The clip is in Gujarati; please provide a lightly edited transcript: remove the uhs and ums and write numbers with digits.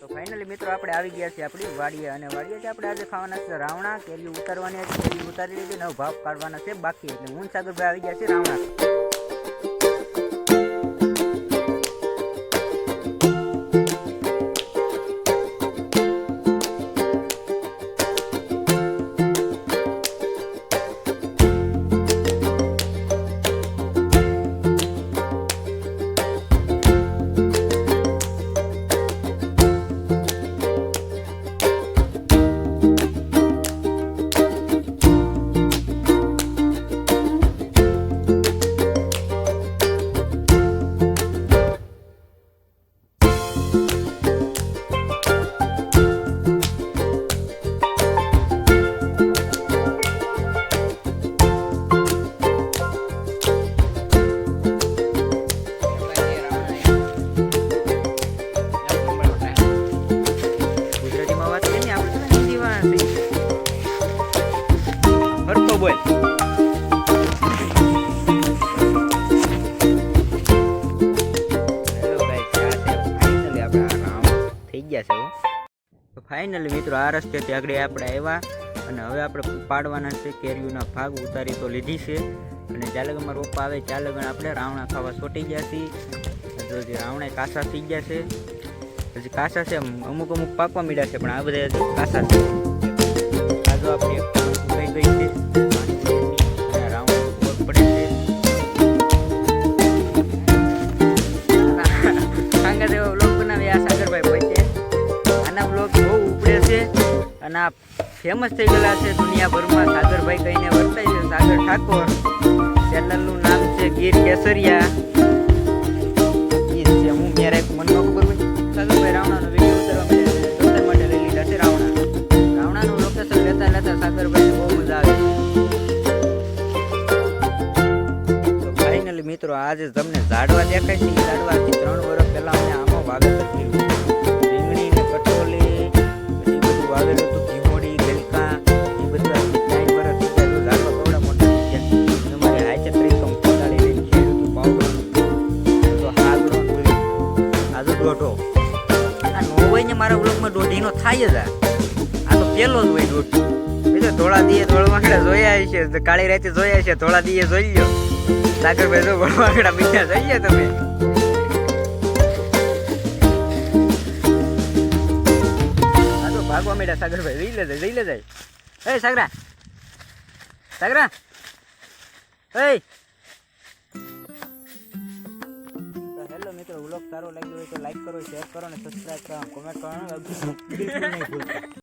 તો ફાઇનલી મિત્રો આપણે આવી ગયા છીએ આપણી વાડીએ અને વાડીએથી આપણે આજે ખાવાના છે રાવણા. કેરી ઉતારવાની હતી, કેરી ઉતારી લીધી, નવો ભાવ કાઢવાના છે બાકી. એટલે હું સાગરભાઈ આવી ગયા છે રાવણા. બોલ ફાઇનલી મિત્રો આ રસ્તેથી આગળ આપણે આવ્યા અને હવે આપણે પાડવાના છે કેરીઓના ભાગ. ઉતારી તો લીધી છે અને જ્યાં લગન મારા પપ્પા આવે ત્યાં લગન આપણે રાવણા ખાવા છોટી ગયા છીએ. હજી રાવણા કાસા થઈ ગયા છે, હજી કાસા છે, અમુક પાકવા મીડ્યા છે, પણ આ બધા હજી કાસા છે. આ જો આપણે ઉભી ગઈ છે અને આ ફેમસ થઈ ગયેલા છે દુનિયાભરમાં. સાગરભાઈ કહીને વર્તાય છે, સાગર ઠાકોર. ચેનલનું નામ છે ગીર કેસરિયા. એ છે હું મેરે મને ખબર હોય. સાગરભાઈ રાવણાનો વિડીયો ઉતારવા માટે લઈ લીધા છે રાવણા. રાવણાનું લોકેશન લેતા લેતા સાગરભાઈને બહુ મજા આવે. તો ફાઇનલી મિત્રો આજે તમને ઝાડવા દેખાય છે. એ ઝાડવાથી 3 વર્ષ પહેલા અમે આમાં વાવેતર કર્યું. રીંગણી ને કટોલી પછી બધું વાવેલું હતું. ઘીમોડી ગલકા એ બધા 9 વર્ષ ઝાડવા કવડા મોટા થઈ ગયા. અમારે હાઈચત્રી કંપની લઈને ખેડ્યું હતું પાવડર તો હાગડો આજુ દોઢો. આ નો હોય ને મારા ઉલકમાં દોઢીનો થાય જ. આ તો પેલો જ હોય દોઢ. બીજો ધોળા દીએ ધોળવાંગડા જોયા છે, કાળી રાતે જોયા છે, ધોળા દીએ જોઈ લો. સાગરભાઈ જો ધોળવાંગડા બીજા જોઈએ તમે. ભાગવા મેળા સાગરભાઈ જઈ લે જાય. એ સાગરા સાગરા હેલો મિત્રો, વ્લોગ સારો લાગ્યો હોય તો લાઈક કરો, શેર કરો અને સબસ્ક્રાઈબ કરો, કોમેન્ટ કરવાનું બિલકુલ નહીં ભૂલતા.